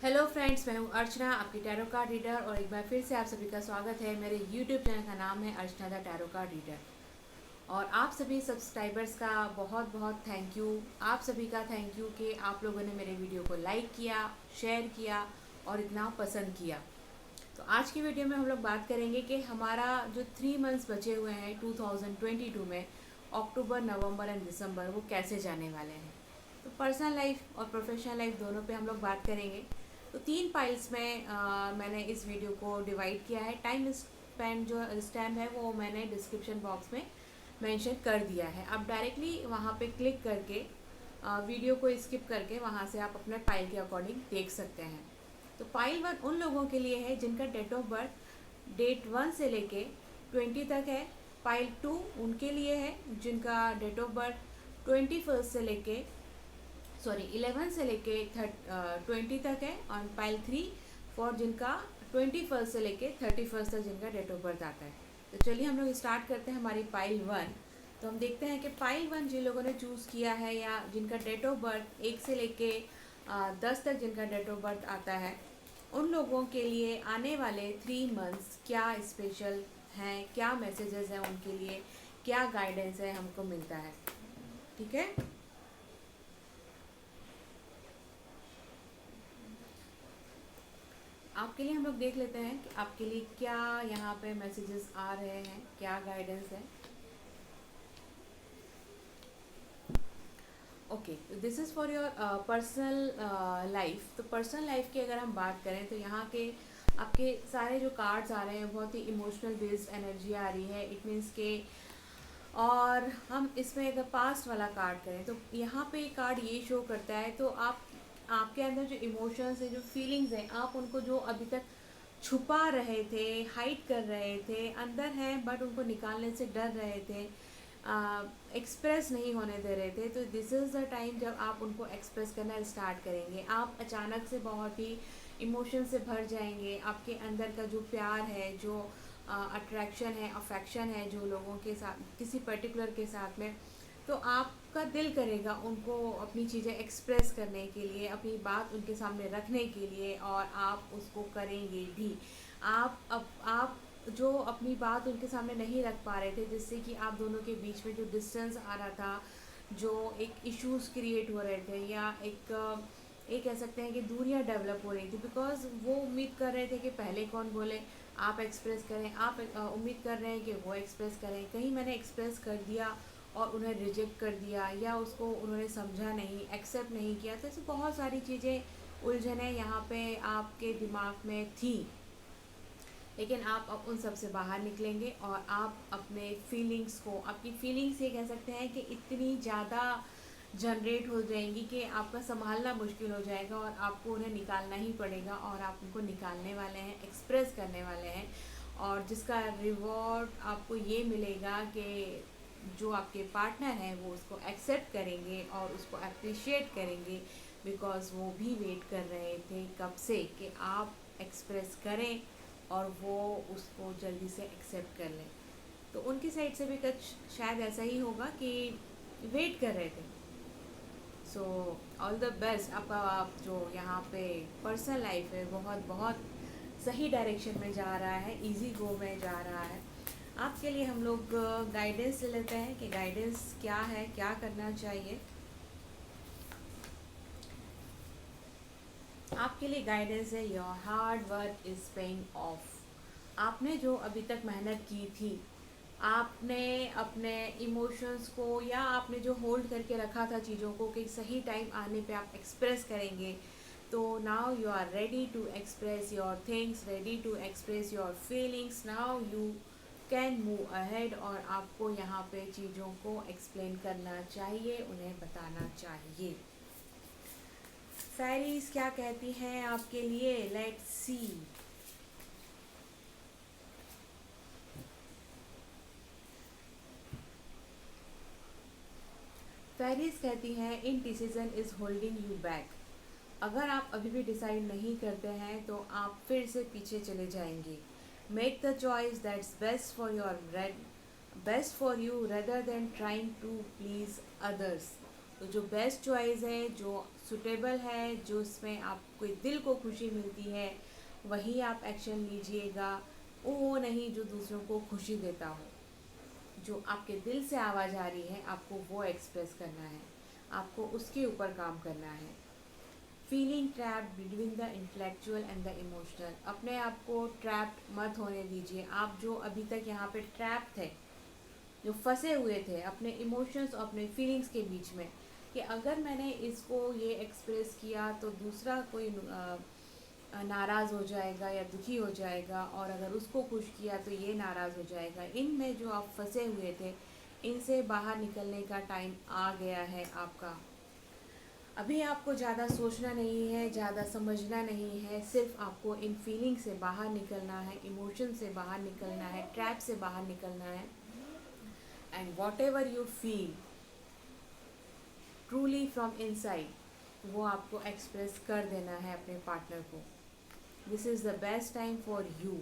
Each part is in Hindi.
हेलो फ्रेंड्स, मैं हूँ अर्चना, आपकी टैरो कार्ड रीडर। और एक बार फिर से आप सभी का स्वागत है। मेरे यूट्यूब चैनल का नाम है अर्चना द टैरो कार्ड रीडर। और आप सभी सब्सक्राइबर्स का बहुत बहुत थैंक यू। आप सभी का थैंक यू कि आप लोगों ने मेरे वीडियो को लाइक किया, शेयर किया और इतना पसंद किया। तो आज की वीडियो में हम लोग बात करेंगे कि हमारा जो 3 मंथ्स बचे हुए हैं 2022 में, अक्टूबर, नवंबर एंड दिसंबर, वो कैसे जाने वाले हैं। तो पर्सनल लाइफ और प्रोफेशनल लाइफ दोनों पे हम लोग बात करेंगे। तो 3 पाइल्स में मैंने इस वीडियो को डिवाइड किया है। टाइम स्पेंड जो स्टैम्प है वो मैंने डिस्क्रिप्शन बॉक्स में मेंशन कर दिया है। आप डायरेक्टली वहाँ पे क्लिक करके वीडियो को स्किप करके वहाँ से आप अपने पाइल के अकॉर्डिंग देख सकते हैं। तो पाइल 1 उन लोगों के लिए है जिनका डेट ऑफ बर्थ डेट 1 से लेके 20 तक है। पाइल 2 उनके लिए है जिनका डेट ऑफ बर्थ 21 से लेके 11 से लेके 20 तक है। और पाइल 3 फॉर जिनका 21 से लेके 31 तक जिनका डेट ऑफ बर्थ आता है। तो चलिए हम लोग स्टार्ट करते हैं हमारी पाइल 1। तो हम देखते हैं कि पाइल 1 जिन लोगों ने चूज़ किया है या जिनका डेट ऑफ बर्थ 1 से लेके 10 तक जिनका डेट ऑफ बर्थ आता है, उन लोगों के लिए आने वाले 3 मंथ्स क्या स्पेशल हैं, क्या मैसेजेस हैं उनके लिए, क्या गाइडेंस है हमको मिलता है। ठीक है। आपके लिए हम लोग देख लेते हैं कि आपके लिए क्या यहाँ पे मैसेजेस आ रहे हैं, क्या गाइडेंस है। Okay, this is for your personal life. तो पर्सनल लाइफ की अगर हम बात करें तो यहाँ के आपके सारे जो कार्ड्स आ रहे हैं बहुत ही इमोशनल बेस्ड एनर्जी आ रही है। इट मीन्स के, और हम इसमें अगर पास्ट वाला कार्ड करें तो यहाँ पे कार्ड ये शो करता है, तो आप आपके अंदर जो इमोशंस है, जो फीलिंग्स हैं, आप उनको जो अभी तक छुपा रहे थे, हाइड कर रहे थे, अंदर हैं बट उनको निकालने से डर रहे थे, एक्सप्रेस नहीं होने दे रहे थे, तो दिस इज़ द टाइम जब आप उनको एक्सप्रेस करना स्टार्ट करेंगे। आप अचानक से बहुत ही इमोशन से भर जाएंगे। आपके अंदर का जो प्यार है, जो अट्रैक्शन है, अफेक्शन है जो लोगों के साथ, किसी पर्टिकुलर के साथ में, तो आपका दिल करेगा उनको अपनी चीज़ें एक्सप्रेस करने के लिए, अपनी बात उनके सामने रखने के लिए, और आप उसको करेंगे भी। आप जो अपनी बात उनके सामने नहीं रख पा रहे थे, जिससे कि आप दोनों के बीच में जो डिस्टेंस आ रहा था, जो एक इश्यूज क्रिएट हो रहे थे, या एक कह सकते हैं कि दूरियां डेवलप हो रही थी, बिकॉज वो उम्मीद कर रहे थे कि पहले कौन बोले, आप एक्सप्रेस करें। आप उम्मीद कर रहे हैं कि वो एक्सप्रेस करें। कहीं मैंने एक्सप्रेस कर दिया और उन्हें रिजेक्ट कर दिया, या उसको उन्होंने समझा नहीं, एक्सेप्ट नहीं किया। तो ऐसे बहुत सारी चीज़ें, उलझनें यहाँ पे आपके दिमाग में थी। लेकिन आप अब उन सब से बाहर निकलेंगे और आप अपने फीलिंग्स को, आपकी फीलिंग्स ये कह सकते हैं कि इतनी ज़्यादा जनरेट हो जाएंगी कि आपका संभालना मुश्किल हो जाएगा, और आपको उन्हें निकालना ही पड़ेगा। और आप उनको निकालने वाले हैं, एक्सप्रेस करने वाले हैं, और जिसका रिवॉर्ड आपको ये मिलेगा कि जो आपके पार्टनर हैं वो उसको एक्सेप्ट करेंगे और उसको अप्रिशिएट करेंगे, बिकॉज़ वो भी वेट कर रहे थे कब से कि आप एक्सप्रेस करें और वो उसको जल्दी से एक्सेप्ट कर लें। तो उनकी साइड से भी कुछ शायद ऐसा ही होगा कि वेट कर रहे थे। सो ऑल द बेस्ट। आपका आप जो यहाँ पे पर्सनल लाइफ है बहुत बहुत सही डायरेक्शन में जा रहा है, इजी गो में जा रहा है। आपके लिए हम लोग गाइडेंस ले लेते हैं कि गाइडेंस क्या है, क्या करना चाहिए। आपके लिए गाइडेंस है, your hard work is paying off. आपने जो अभी तक मेहनत की थी, आपने अपने इमोशंस को, या आपने जो होल्ड करके रखा था चीज़ों को कि सही टाइम आने पे आप एक्सप्रेस करेंगे, तो now you are ready to express your things, ready to express your feelings. Now you can move ahead. और आपको यहाँ पे चीज़ों को एक्सप्लेन करना चाहिए, उन्हें बताना चाहिए। फेरीज क्या कहती हैं आपके लिए, लेट्स सी। फेरीज कहती हैं, in decision is holding you back. अगर आप अभी भी डिसाइड नहीं करते हैं तो आप फिर से पीछे चले जाएंगे। Make the choice that's best for your best for you rather than trying to please others. तो जो बेस्ट चॉइस है, जो सुटेबल है, जो इसमें आपको दिल को खुशी मिलती है, वही आप एक्शन लीजिएगा। वो नहीं जो दूसरों को खुशी देता हो। जो आपके दिल से आवाज़ आ रही है, आपको वो एक्सप्रेस करना है, आपको उसके ऊपर काम करना है। Feeling trapped between the intellectual and the emotional, अपने आप को ट्रैप्ड मत होने दीजिए। आप जो अभी तक यहाँ पे ट्रैप थे, जो फंसे हुए थे अपने इमोशंस और अपने फीलिंग्स के बीच में, कि अगर मैंने इसको ये एक्सप्रेस किया तो दूसरा कोई नाराज़ हो जाएगा या दुखी हो जाएगा, और अगर उसको खुश किया तो ये नाराज़ हो जाएगा। इनमें जो आप फंसे हुए थे, इनसे बाहर निकलने का टाइम आ गया है आपका। अभी आपको ज़्यादा सोचना नहीं है, ज़्यादा समझना नहीं है, सिर्फ आपको इन फीलिंग से बाहर निकलना है, इमोशन से बाहर निकलना है, ट्रैप से बाहर निकलना है। And what ever you feel truly from inside, वो आपको एक्सप्रेस कर देना है अपने पार्टनर को। This is the best time for you,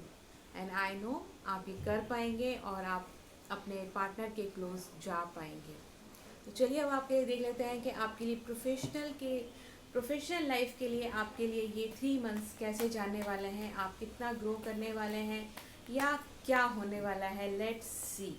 and I know आप ये कर पाएंगे और आप अपने पार्टनर के क्लोज जा पाएंगे। तो चलिए अब आपके लिए देख लेते हैं कि आपके लिए प्रोफेशनल लाइफ के लिए आपके लिए ये 3 मंथ्स कैसे जाने वाले हैं, आप कितना ग्रो करने वाले हैं या क्या होने वाला है। Let's see.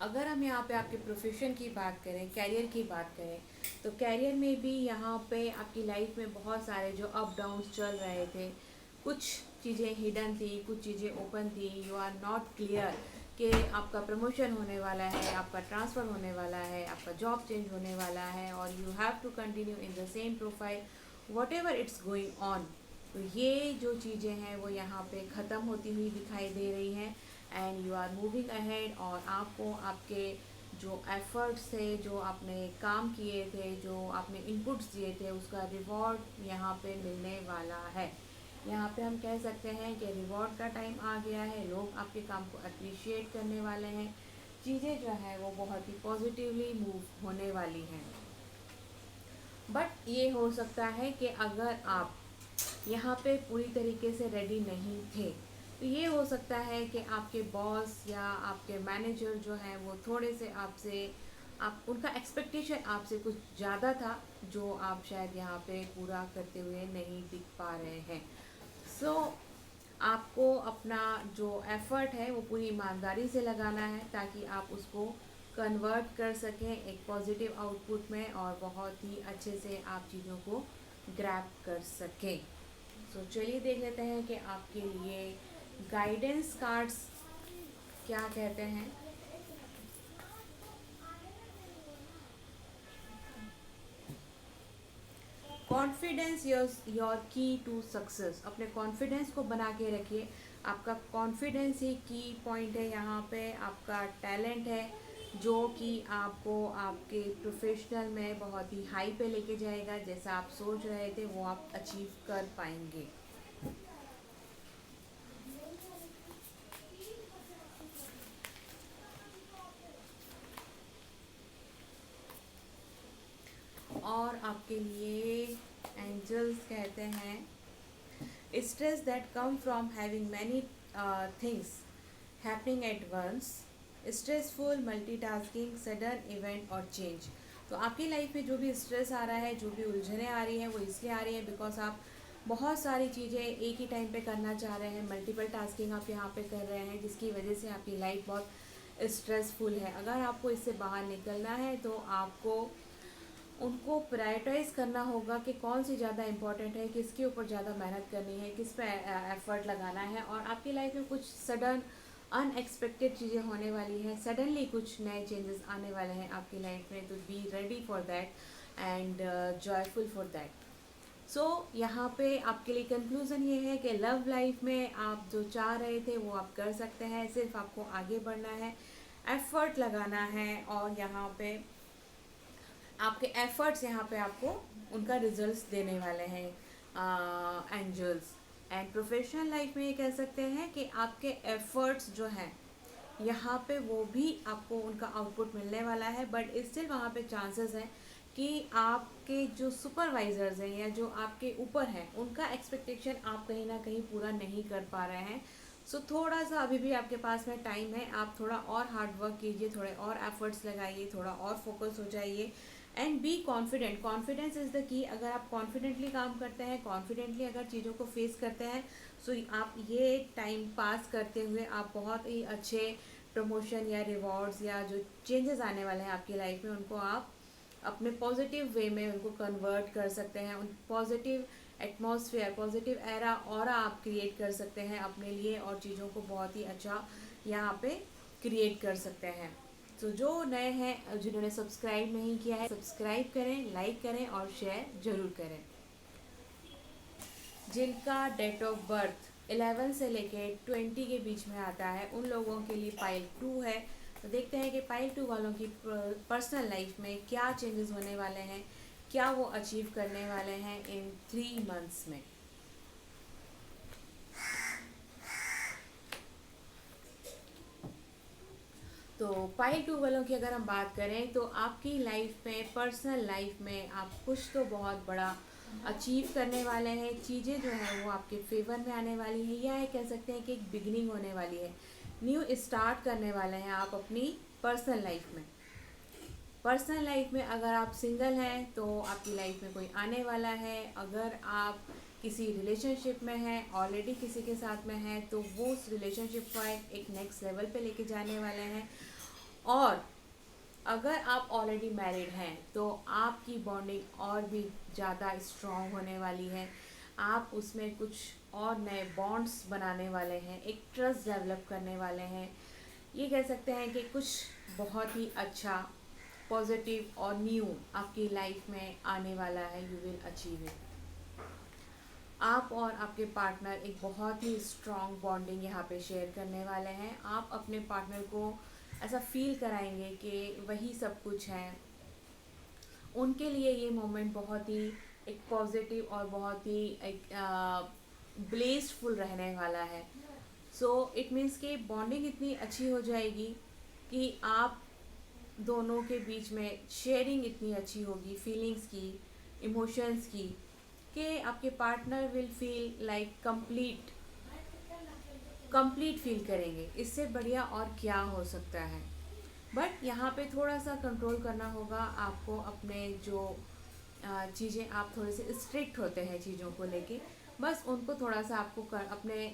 अगर हम यहाँ पे आपके प्रोफेशन की बात करें, कैरियर की बात करें, तो कैरियर में भी यहाँ पे आपकी लाइफ में बहुत सारे जो अप डाउन्स चल रहे थे, कुछ चीज़ें हिडन थी, कुछ चीज़ें ओपन थी। यू आर नॉट क्लियर कि आपका प्रमोशन होने वाला है, आपका ट्रांसफ़र होने वाला है, आपका जॉब चेंज होने वाला है, और you have to continue in the same profile whatever it's going on. तो ये जो चीज़ें हैं वो यहाँ पे ख़त्म होती हुई दिखाई दे रही हैं, and you are moving ahead. और आपको आपके जो एफर्ट्स थे, जो आपने काम किए थे, जो आपने इनपुट्स दिए थे, उसका रिवॉर्ड यहाँ पे मिलने वाला है। यहाँ पे हम कह सकते हैं कि रिवॉर्ड का टाइम आ गया है, लोग आपके काम को अप्रिशिएट करने वाले हैं, चीज़ें जो है वो बहुत ही पॉजिटिवली मूव होने वाली हैं। बट ये हो सकता है कि अगर आप यहाँ पे पूरी तरीके से रेडी नहीं थे, तो ये हो सकता है कि आपके बॉस या आपके मैनेजर जो हैं वो थोड़े से आपसे, आप उनका एक्सपेक्टेशन आपसे कुछ ज़्यादा था, जो आप शायद यहाँ पे पूरा करते हुए नहीं दिख पा रहे हैं। सो आपको अपना जो एफ़र्ट है वो पूरी ईमानदारी से लगाना है, ताकि आप उसको कन्वर्ट कर सकें एक पॉजिटिव आउटपुट में, और बहुत ही अच्छे से आप चीज़ों को ग्रैब कर सकें। सो चलिए देख लेते हैं कि आपके लिए गाइडेंस कार्ड्स क्या कहते हैं। कॉन्फिडेंस योर की टू सक्सेस, अपने कॉन्फिडेंस को बना के रखिए। आपका कॉन्फिडेंस ही की पॉइंट है, यहाँ पे आपका टैलेंट है जो कि आपको आपके प्रोफेशनल में बहुत ही हाई पे लेके जाएगा। जैसा आप सोच रहे थे वो आप अचीव कर पाएंगे। और आपके लिए एंजल्स कहते हैं, stress that come from having many things happening at once, stressful multitasking, sudden event और change। तो आपकी लाइफ में जो भी स्ट्रेस आ रहा है, जो भी उलझने आ रही हैं, वो इसलिए आ रही है बिकॉज आप बहुत सारी चीज़ें एक ही टाइम पे करना चाह रहे हैं, मल्टीपल टास्किंग आप यहाँ पे कर रहे हैं, जिसकी वजह से आपकी लाइफ बहुत स्ट्रेसफुल है। अगर आपको इससे बाहर निकलना है तो आपको उनको प्रायोरिटाइज़ करना होगा कि कौन सी ज़्यादा इम्पॉर्टेंट है, किसके ऊपर ज़्यादा मेहनत करनी है, किस पे एफर्ट लगाना है। और आपकी लाइफ में कुछ सडन अनएक्सपेक्टेड चीज़ें होने वाली हैं, सडनली कुछ नए चेंजेस आने वाले हैं आपकी लाइफ में। तो be ready for that and joyful for that. So यहाँ पे आपके लिए कंक्लूज़न ये है कि लव लाइफ में आप जो चाह रहे थे वो आप कर सकते हैं, सिर्फ आपको आगे बढ़ना है, एफर्ट लगाना है, और यहाँ पे आपके एफर्ट्स यहाँ पे आपको उनका रिजल्ट्स देने वाले हैं एंजल्स। एंड प्रोफेशनल लाइफ में ये कह सकते हैं कि आपके एफर्ट्स जो हैं यहाँ पे वो भी आपको उनका आउटपुट मिलने वाला है, बट स्टिल वहाँ पे चांसेस हैं कि आपके जो सुपरवाइजर्स हैं या जो आपके ऊपर हैं उनका एक्सपेक्टेशन आप कहीं ना कहीं पूरा नहीं कर पा रहे हैं। सो थोड़ा सा अभी भी आपके पास में टाइम है, आप थोड़ा और हार्ड वर्क कीजिए, थोड़े और एफर्ट्स लगाइए, थोड़ा और फोकस हो जाइए and be confident. Confidence is the key. अगर आप कॉन्फिडेंटली काम करते हैं, कॉन्फिडेंटली अगर चीज़ों को फेस करते हैं, सो आप ये टाइम पास करते हुए आप बहुत ही अच्छे प्रमोशन या रिवॉर्ड्स या जो चेंजेस आने वाले हैं आपकी लाइफ में उनको आप अपने पॉजिटिव वे में उनको कन्वर्ट कर सकते हैं। उन पॉजिटिव एटमॉस्फेयर, पॉजिटिव एरा और आप क्रिएट कर सकते हैं अपने लिए और चीज़ों को बहुत ही अच्छा यहाँ पे क्रिएट कर सकते हैं। तो जो नए हैं, जिन्होंने सब्सक्राइब नहीं किया है, सब्सक्राइब करें, लाइक करें और शेयर ज़रूर करें। जिनका डेट ऑफ बर्थ 11 से लेके 20 के बीच में आता है उन लोगों के लिए पाइल 2 है। तो देखते हैं कि पाइल 2 वालों की पर्सनल लाइफ में क्या चेंजेस होने वाले हैं, क्या वो अचीव करने वाले हैं इन 3 मंथ्स में। तो पाइल 2 वालों की अगर हम बात करें तो आपकी लाइफ में, पर्सनल लाइफ में आप कुछ तो बहुत बड़ा अचीव करने वाले हैं। चीज़ें जो हैं वो आपके फेवर में आने वाली हैं, या कह सकते हैं कि एक बिगनिंग होने वाली है, न्यू स्टार्ट करने वाले हैं आप अपनी पर्सनल लाइफ में। पर्सनल लाइफ में अगर आप सिंगल हैं तो आपकी लाइफ में कोई आने वाला है। अगर आप किसी रिलेशनशिप में हैं, ऑलरेडी किसी के साथ में हैं, तो वो उस रिलेशनशिप को एक नेक्स्ट लेवल पे लेके जाने वाले हैं। और अगर आप ऑलरेडी मैरिड हैं तो आपकी बॉन्डिंग और भी ज़्यादा स्ट्रॉन्ग होने वाली है। आप उसमें कुछ और नए बॉन्ड्स बनाने वाले हैं, एक ट्रस्ट डेवलप करने वाले हैं। ये कह सकते हैं कि कुछ बहुत ही अच्छा, पॉजिटिव और न्यू आपकी लाइफ में आने वाला है। You will achieve it. आप और आपके पार्टनर एक बहुत ही स्ट्रॉन्ग बॉन्डिंग यहाँ पे शेयर करने वाले हैं। आप अपने पार्टनर को ऐसा फील कराएंगे कि वही सब कुछ है। उनके लिए ये मोमेंट बहुत ही एक पॉजिटिव और बहुत ही एक ब्लेसफुल रहने वाला है। सो इट मीन्स कि बॉन्डिंग इतनी अच्छी हो जाएगी कि आप दोनों के बीच में शेयरिंग इतनी अच्छी होगी, फीलिंग्स की, इमोशंस की, कि आपके partner will feel like complete feel करेंगे। इससे बढ़िया और क्या हो सकता है। बट यहाँ पे थोड़ा सा कंट्रोल करना होगा आपको। अपने जो चीज़ें, आप थोड़े से स्ट्रिक्ट होते हैं चीज़ों को लेके, बस उनको थोड़ा सा आपको अपने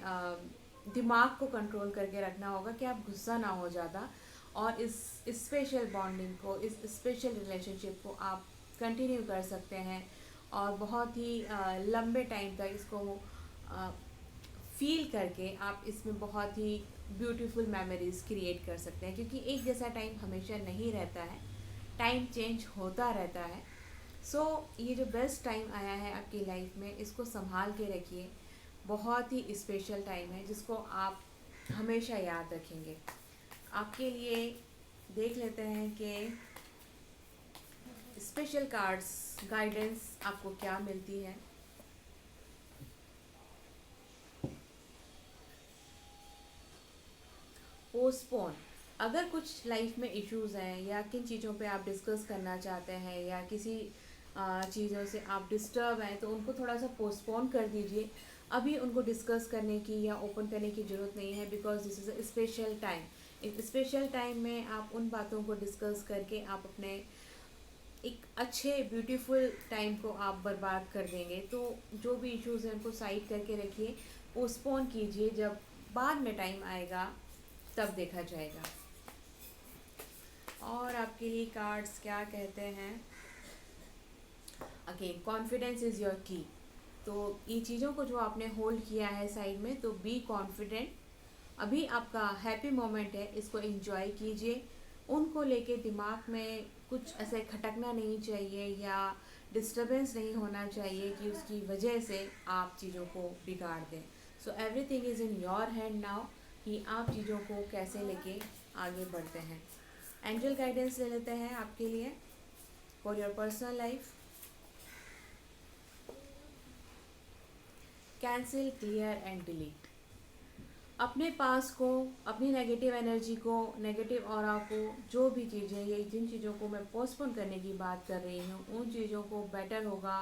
दिमाग को कंट्रोल करके रखना होगा कि आप गुस्सा ना हो ज़्यादा, और इस स्पेशल बॉन्डिंग को, इस स्पेशल रिलेशनशिप को आप कंटिन्यू कर सकते हैं और बहुत ही लंबे टाइम तक इसको फील करके आप इसमें बहुत ही ब्यूटीफुल मेमोरीज क्रिएट कर सकते हैं। क्योंकि एक जैसा टाइम हमेशा नहीं रहता है, टाइम चेंज होता रहता है। सो ये जो बेस्ट टाइम आया है आपकी लाइफ में, इसको संभाल के रखिए। बहुत ही स्पेशल टाइम है जिसको आप हमेशा याद रखेंगे। आपके लिए देख लेते हैं कि स्पेशल कार्ड्स गाइडेंस आपको क्या मिलती है। पोस्टपोन। अगर कुछ लाइफ में इश्यूज हैं या किन चीज़ों पे आप डिस्कस करना चाहते हैं या किसी चीज़ों से आप डिस्टर्ब हैं, तो उनको थोड़ा सा पोस्टपोन कर दीजिए। अभी उनको डिस्कस करने की या ओपन करने की ज़रूरत नहीं है, because this is a special time. इस स्पेशल टाइम में आप उन बातों को डिस्कस करके आप अपने एक अच्छे ब्यूटीफुल टाइम को आप बर्बाद कर देंगे। तो जो भी इश्यूज़ हैं उनको साइड करके रखिए, पोस्टपोन कीजिए। जब बाद में टाइम आएगा तब देखा जाएगा। और आपके लिए कार्ड्स क्या कहते हैं। अगेन, कॉन्फिडेंस इज़ योर की। तो ये चीज़ों को जो आपने होल्ड किया है साइड में, तो बी कॉन्फिडेंट। अभी आपका हैप्पी मोमेंट है, इसको एंजॉय कीजिए। उनको लेके दिमाग में कुछ ऐसे खटकना नहीं चाहिए या डिस्टरबेंस नहीं होना चाहिए कि उसकी वजह से आप चीज़ों को बिगाड़ दें। So everything is in your hand now कि आप चीज़ों को कैसे लेके आगे बढ़ते हैं। एंजल गाइडेंस ले लेते हैं आपके लिए for your personal life. Cancel, clear and delete. अपने पास को, अपनी नेगेटिव एनर्जी को, नेगेटिव ऑरा को, जो भी चीज़ें, ये जिन चीज़ों को मैं पोस्टपोन करने की बात कर रही हूँ, उन चीज़ों को बेटर होगा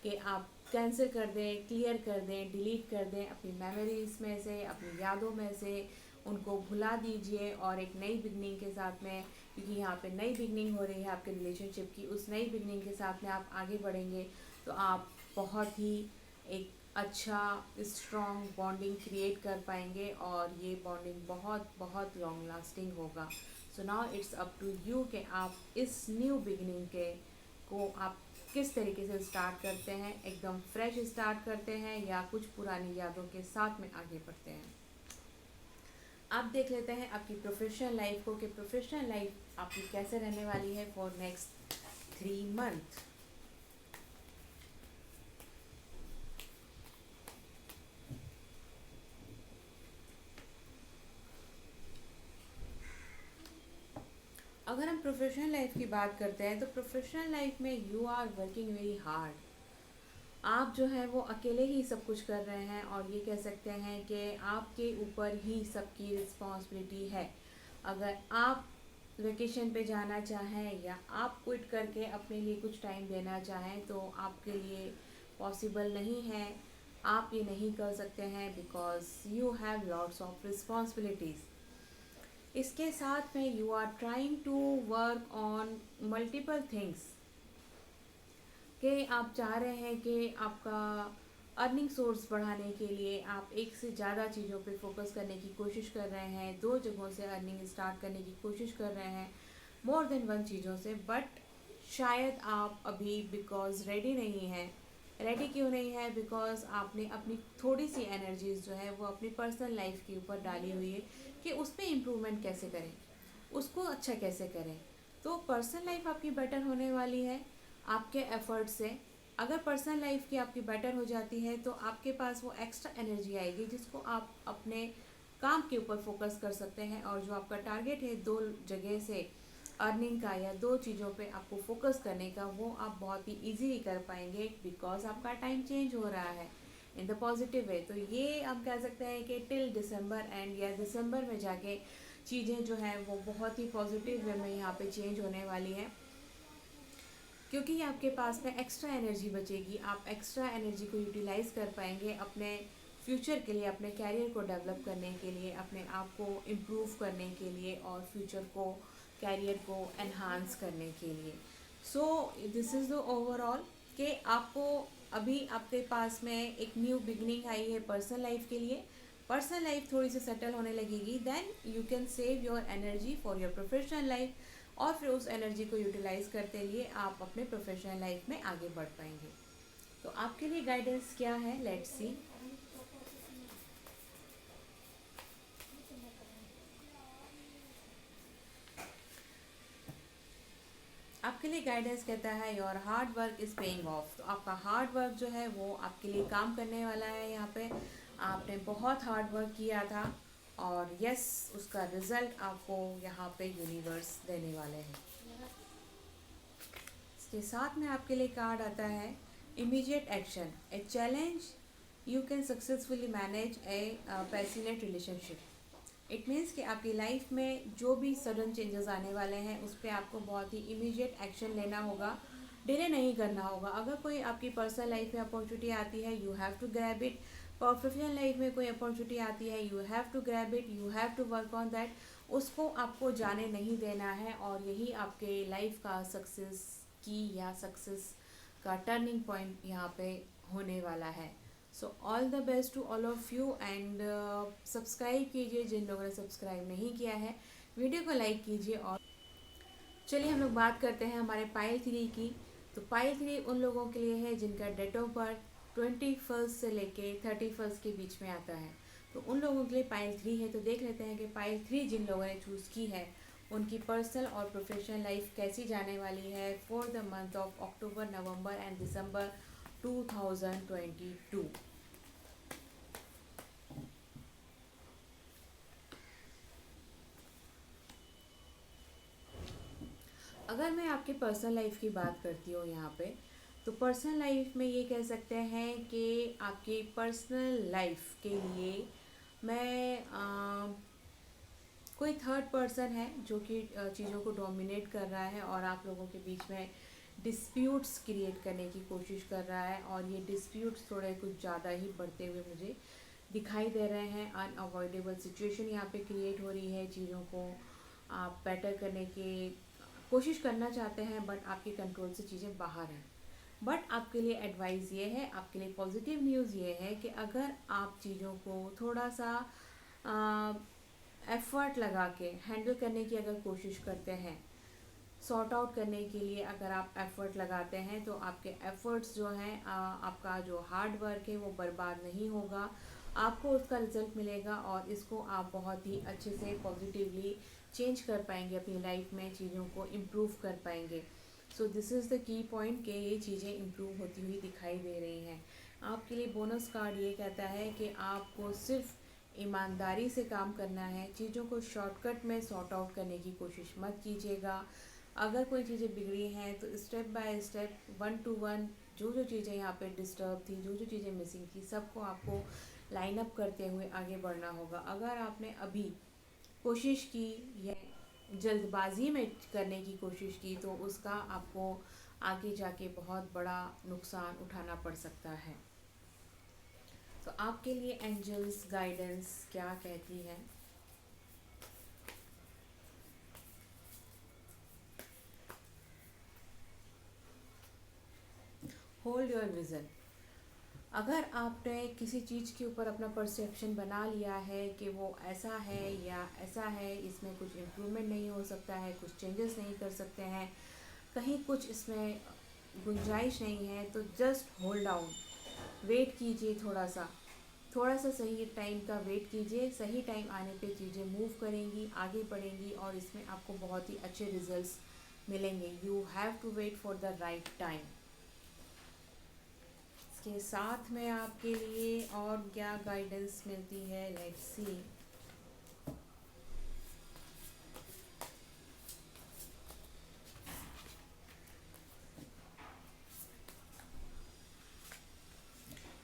कि आप कैंसिल कर दें, क्लियर कर दें, डिलीट कर दें अपनी मेमोरीज में से, अपनी यादों में से, उनको भुला दीजिए और एक नई बिगनिंग के साथ में, क्योंकि यहाँ पे नई बिगनिंग हो रही है आपके रिलेशनशिप की, उस नई बिगनिंग के साथ में आप आगे बढ़ेंगे तो आप बहुत ही एक अच्छा स्ट्रॉन्ग बॉन्डिंग क्रिएट कर पाएंगे और ये बॉन्डिंग बहुत बहुत लॉन्ग लास्टिंग होगा। So now it's up to you कि आप इस न्यू बिगनिंग के को आप किस तरीके से स्टार्ट करते हैं, एकदम फ्रेश स्टार्ट करते हैं या कुछ पुरानी यादों के साथ में आगे बढ़ते हैं। आप देख लेते हैं आपकी प्रोफेशनल लाइफ को कि प्रोफेशनल लाइफ आपकी कैसे रहने वाली है फॉर नेक्स्ट 3 मंथ। अगर हम प्रोफेशनल लाइफ की बात करते हैं तो प्रोफेशनल लाइफ में you are working very hard. आप जो है वो अकेले ही सब कुछ कर रहे हैं और ये कह सकते हैं कि आपके ऊपर ही सबकी रिस्पॉन्सिबिलिटी है। अगर आप वेकेशन पे जाना चाहें या आप क्विट करके अपने लिए कुछ टाइम देना चाहें तो आपके लिए पॉसिबल नहीं है। आप ये नहीं कर सकते हैं because you have lots of responsibilities. इसके साथ में you are trying to work on multiple things कि आप चाह रहे हैं कि आपका अर्निंग सोर्स बढ़ाने के लिए आप एक से ज़्यादा चीज़ों पे फोकस करने की कोशिश कर रहे हैं, 2 जगहों से अर्निंग स्टार्ट करने की कोशिश कर रहे हैं, मोर देन वन चीज़ों से। बट शायद आप अभी बिकॉज रेडी नहीं हैं। रेडी क्यों नहीं है? बिकॉज आपने अपनी थोड़ी सी एनर्जीज जो है वो अपनी पर्सनल लाइफ के ऊपर डाली हुई है कि उसमें इम्प्रूवमेंट कैसे करें, उसको अच्छा कैसे करें। तो पर्सनल लाइफ आपकी बेटर होने वाली है आपके एफर्ट से। अगर पर्सनल लाइफ की आपकी बेटर हो जाती है तो आपके पास वो एक्स्ट्रा एनर्जी आएगी जिसको आप अपने काम के ऊपर फोकस कर सकते हैं और जो आपका टारगेट है 2 जगह से अर्निंग का या 2 चीज़ों पे आपको फोकस करने का, वो आप बहुत ही इजीली कर पाएंगे बिकॉज आपका टाइम चेंज हो रहा है इन द पॉजिटिव वे। तो ये हम कह सकते हैं कि टिल दिसंबर एंड या दिसंबर में जाके चीज़ें जो हैं वो बहुत ही पॉजिटिव वे में यहाँ पे चेंज होने वाली हैं, क्योंकि आपके पास में एक्स्ट्रा एनर्जी बचेगी। आप एक्स्ट्रा एनर्जी को यूटिलाइज कर पाएंगे अपने फ्यूचर के लिए, अपने कैरियर को डेवलप करने के लिए, अपने आप को इम्प्रूव करने के लिए और फ्यूचर को, कैरियर को एनहांस करने के लिए। So this is the overall कि आपको अभी आपके पास में एक न्यू बिगनिंग आई है पर्सनल लाइफ के लिए। पर्सनल लाइफ थोड़ी सी सेटल होने लगेगी, then you can save your energy for your professional life और फिर उस एनर्जी को यूटिलाइज करते लिए आप अपने प्रोफेशनल लाइफ में आगे बढ़ पाएंगे। तो आपके लिए गाइडेंस क्या है, लेट्स सी। आपके लिए गाइडेंस कहता है your hard work is paying off. तो आपका हार्ड वर्क जो है वो आपके लिए काम करने वाला है। यहाँ पे आपने बहुत हार्ड वर्क किया था और यस, उसका रिजल्ट आपको यहाँ पे यूनिवर्स देने वाले हैं। इसके साथ में आपके लिए कार्ड आता है immediate action, a challenge you can successfully manage A passionate relationship. It means कि आपकी लाइफ में जो भी सडन चेंजेस आने वाले हैं उस पर आपको बहुत ही इमीडिएट एक्शन लेना होगा, डिले नहीं करना होगा। अगर कोई आपकी पर्सनल लाइफ में अपॉर्चुनिटी आती है you have to grab it. Professional life में कोई अपॉर्चुनिटी आती है you have to grab it, you have to work on that. उसको आपको जाने नहीं देना है और यही आपके लाइफ का सक्सेस की या सक्सेस का टर्निंग पॉइंट यहाँ पे होने वाला है। So all the best to all of you and subscribe कीजिए जिन लोगों ने सब्सक्राइब नहीं किया है, वीडियो को लाइक कीजिए। और चलिए हम लोग बात करते हैं हमारे पाइल 3 की। तो पाइल 3 उन लोगों के लिए है जिनका डेट ऑफ बर्थ 21 से लेके 31 के बीच में आता है। तो उन लोगों के लिए पाइल 3 है। तो देख लेते हैं कि पाइल 3 जिन लोगों ने चूज़ की है उनकी पर्सनल और प्रोफेशनल लाइफ कैसी जाने वाली है for the month of October, November and December 2022। अगर मैं आपकी पर्सनल लाइफ की बात करती हूँ यहाँ पे, तो पर्सनल लाइफ में ये कह सकते हैं कि आपकी पर्सनल लाइफ के लिए मैं कोई थर्ड पर्सन है जो कि चीज़ों को डोमिनेट कर रहा है और आप लोगों के बीच में डिस्प्यूट्स क्रिएट करने की कोशिश कर रहा है, और ये डिस्प्यूट्स थोड़े कुछ ज़्यादा ही बढ़ते हुए मुझे दिखाई दे रहे हैं। अनअवॉइडेबल सिचुएशन यहाँ पे क्रिएट हो रही है। चीज़ों को आप बेटर करने की कोशिश करना चाहते हैं बट आपके कंट्रोल से चीज़ें बाहर हैं। बट आपके लिए एडवाइस ये है, आपके लिए पॉजिटिव न्यूज़ ये है कि अगर आप चीज़ों को थोड़ा सा एफ़र्ट लगा के हैंडल करने की अगर कोशिश करते हैं, सॉर्ट आउट करने के लिए अगर आप एफ़र्ट लगाते हैं, तो आपके एफ़र्ट्स जो हैं, आपका जो हार्ड वर्क है वो बर्बाद नहीं होगा। आपको उसका रिज़ल्ट मिलेगा और इसको आप बहुत ही अच्छे से पॉजिटिवली चेंज कर पाएंगे अपनी लाइफ में, चीज़ों को इम्प्रूव कर पाएंगे। So this is the key point कि ये चीज़ें इम्प्रूव होती हुई दिखाई दे रही हैं। आपके लिए बोनस कार्ड ये कहता है कि आपको सिर्फ ईमानदारी से काम करना है। चीज़ों को शॉर्टकट में सॉर्ट आउट करने की कोशिश मत कीजिएगा। अगर कोई चीज़ें बिगड़ी हैं तो step by step, one two one, जो जो चीज़ें यहाँ पे डिस्टर्ब थी, जो जो चीज़ें मिसिंग थी, सबको आपको लाइन अप करते हुए आगे बढ़ना होगा। अगर आपने अभी कोशिश की या जल्दबाजी में करने की कोशिश की तो उसका आपको आगे जाके बहुत बड़ा नुकसान उठाना पड़ सकता है। तो आपके लिए एंजल्स गाइडेंस क्या कहती है? Hold your vision. अगर आपने किसी चीज़ के ऊपर अपना परसेप्शन बना लिया है कि वो ऐसा है या ऐसा है, इसमें कुछ इम्प्रूवमेंट नहीं हो सकता है, कुछ चेंजेस नहीं कर सकते हैं, कहीं कुछ इसमें गुंजाइश नहीं है, तो जस्ट होल्ड डाउन, वेट कीजिए। थोड़ा सा सही टाइम का वेट कीजिए। सही टाइम आने पे चीज़ें मूव करेंगी, आगे बढ़ेंगी और इसमें आपको बहुत ही अच्छे रिजल्ट्स मिलेंगे। You have to wait for the right time. इसके साथ में आपके लिए और क्या गाइडेंस मिलती है, लेट्स सी।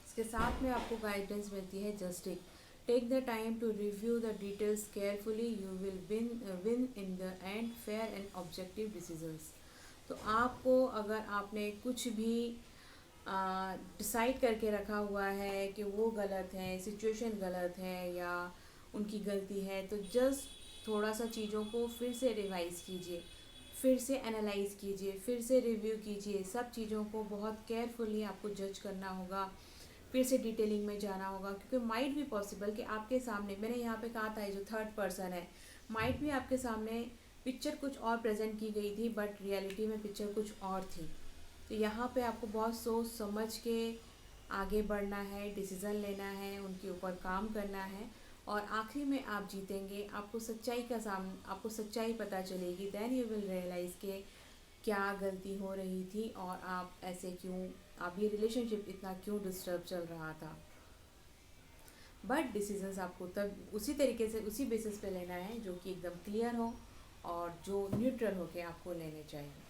इसके साथ में आपको गाइडेंस मिलती है, just take the time to review the details carefully, you will win in the end fair and objective decisions. तो आपको, अगर आपने कुछ भी डिसाइड करके रखा हुआ है कि वो गलत है, सिचुएशन गलत है या उनकी गलती है, तो जस्ट थोड़ा सा चीज़ों को फिर से रिवाइज़ कीजिए, फिर से एनालाइज़ कीजिए, फिर से रिव्यू कीजिए। सब चीज़ों को बहुत केयरफुली आपको जज करना होगा, फिर से डिटेलिंग में जाना होगा, क्योंकि माइट भी पॉसिबल कि आपके सामने, मैंने यहाँ पे कहा था जो थर्ड पर्सन है, माइट भी आपके सामने पिक्चर कुछ और प्रेजेंट की गई थी बट रियलिटी में पिक्चर कुछ और थी। तो यहाँ पे आपको बहुत सोच समझ के आगे बढ़ना है, डिसीज़न लेना है, उनके ऊपर काम करना है और आखिरी में आप जीतेंगे। आपको सच्चाई पता चलेगी। देन यू विल रियलाइज़ के क्या गलती हो रही थी और आप ऐसे क्यों, आप ये रिलेशनशिप इतना क्यों डिस्टर्ब चल रहा था। बट डिसीजंस आपको तब उसी तरीके से, उसी बेसिस पे लेना है जो कि एकदम क्लियर हो और जो न्यूट्रल हो के आपको लेने चाहिए।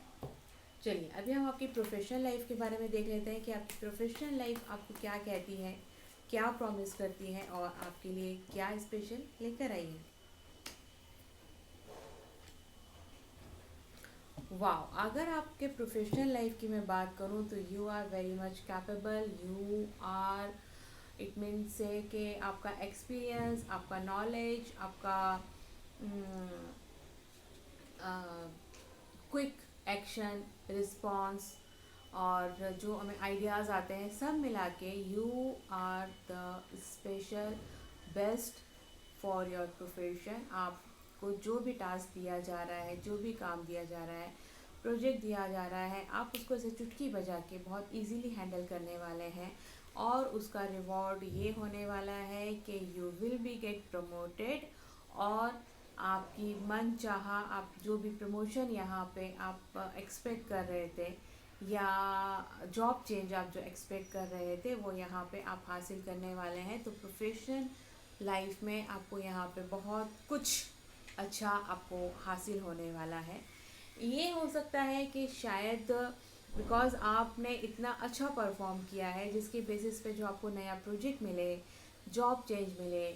चलिए अभी हम आपकी प्रोफेशनल लाइफ के बारे में देख लेते हैं कि आपकी प्रोफेशनल लाइफ आपको क्या कहती है, क्या प्रॉमिस करती है और आपके लिए क्या स्पेशल लेकर आई है। वाह, अगर आपके प्रोफेशनल लाइफ की मैं बात करूं तो you are very much capable. You are, it means कि आपका एक्सपीरियंस, आपका नॉलेज, आपका क्विक एक्शन रिस्पॉन्स और जो हमें आइडियाज़ आते हैं, सब मिला के you are the special best for your profession. आपको जो भी टास्क दिया जा रहा है, जो भी काम दिया जा रहा है, प्रोजेक्ट दिया जा रहा है, आप उसको ऐसे चुटकी बजा के बहुत इजीली हैंडल करने वाले हैं और उसका रिवॉर्ड ये होने वाला है कि you will be get promoted और आपकी मन चाहा, आप जो भी प्रमोशन यहाँ पे आप एक्सपेक्ट कर रहे थे या जॉब चेंज आप जो एक्सपेक्ट कर रहे थे, वो यहाँ पे आप हासिल करने वाले हैं। तो प्रोफेशन लाइफ में आपको यहाँ पे बहुत कुछ अच्छा आपको हासिल होने वाला है। ये हो सकता है कि शायद बिकॉज़ आपने इतना अच्छा परफॉर्म किया है जिसके बेसिस पे जो आपको नया प्रोजेक्ट मिले, जॉब चेंज मिले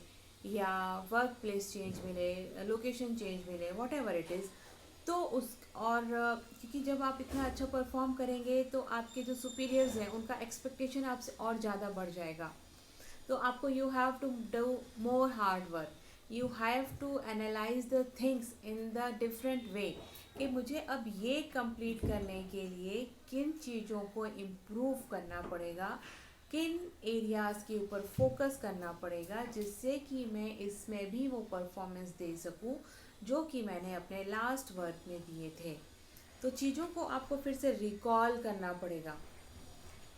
या वर्क प्लेस चेंज मिले, लोकेशन चेंज मिले, वॉट एवर इट इज़। तो उस और क्योंकि जब आप इतना अच्छा परफॉर्म करेंगे तो आपके जो सुपीरियर्स हैं उनका एक्सपेक्टेशन आपसे और ज़्यादा बढ़ जाएगा। तो आपको you have to do more hard work, you have to analyse the things in the different way कि मुझे अब ये कंप्लीट करने के लिए किन चीज़ों को इम्प्रूव करना पड़ेगा, किन एरियाज़ के ऊपर फोकस करना पड़ेगा, जिससे कि मैं इसमें भी वो परफॉर्मेंस दे सकूं जो कि मैंने अपने लास्ट वर्क में दिए थे। तो चीज़ों को आपको फिर से रिकॉल करना पड़ेगा।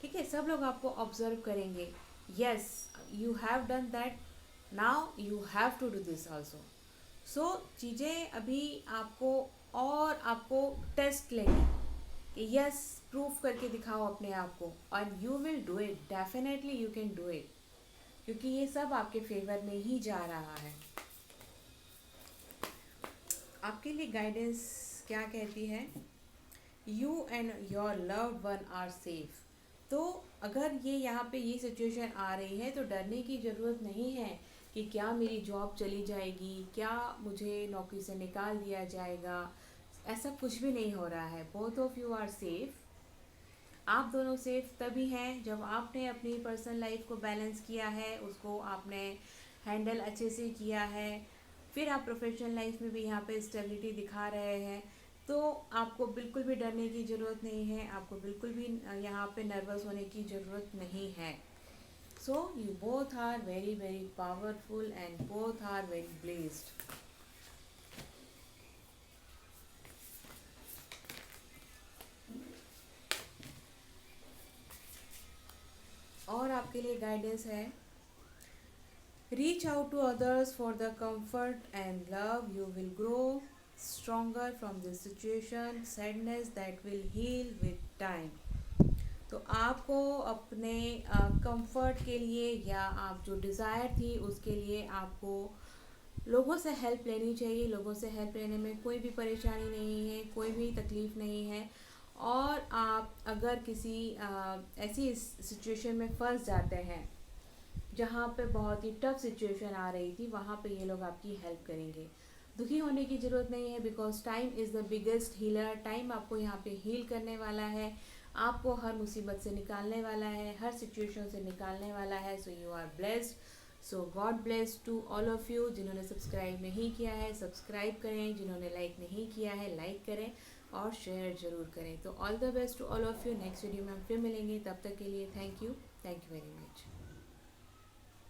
ठीक है, सब लोग आपको ऑब्जर्व करेंगे, yes you have done that, now you have to do this also. So चीज़ें अभी आपको और आपको टेस्ट लेंगी कि यस प्रूफ करके दिखाओ अपने आप को, और you will do it, definitely you can do it, क्योंकि ये सब आपके फेवर में ही जा रहा है। आपके लिए गाइडेंस क्या कहती है? You and your loved one are safe. तो अगर ये यहाँ पे ये सिचुएशन आ रही है तो डरने की ज़रूरत नहीं है कि क्या मेरी जॉब चली जाएगी, क्या मुझे नौकरी से निकाल दिया जाएगा। ऐसा कुछ भी नहीं हो रहा है, both of you are safe. आप दोनों सेफ तभी हैं जब आपने अपनी पर्सनल लाइफ को बैलेंस किया है, उसको आपने हैंडल अच्छे से किया है, फिर आप प्रोफेशनल लाइफ में भी यहाँ पे स्टेबिलिटी दिखा रहे हैं। तो आपको बिल्कुल भी डरने की ज़रूरत नहीं है, आपको बिल्कुल भी यहाँ पे नर्वस होने की ज़रूरत नहीं है। So you both are very very powerful and both are very blessed. और आपके लिए गाइडेंस है, reach out to others for the comfort and love. You will grow stronger from this situation. Sadness that will heal with time. तो आपको अपने कंफर्ट के लिए या आप जो डिज़ायर थी उसके लिए आपको लोगों से हेल्प लेनी चाहिए। लोगों से हेल्प लेने में कोई भी परेशानी नहीं है, कोई भी तकलीफ़ नहीं है। और आप अगर किसी ऐसी सिचुएशन में फंस जाते हैं जहाँ पे बहुत ही टफ सिचुएशन आ रही थी, वहाँ पे ये लोग आपकी हेल्प करेंगे। दुखी होने की ज़रूरत नहीं है, because time is the biggest healer. Time आपको यहाँ पे हील करने वाला है, आपको हर मुसीबत से निकालने वाला है, हर सिचुएशन से निकालने वाला है। So you are blessed. So God bless to all of you. जिन्होंने सब्सक्राइब नहीं किया है सब्सक्राइब करें, जिन्होंने लाइक नहीं किया है लाइक करें और शेयर ज़रूर करें। तो all the best to all of you. Next video में हम फिर मिलेंगे, तब तक के लिए थैंक यू वेरी मच।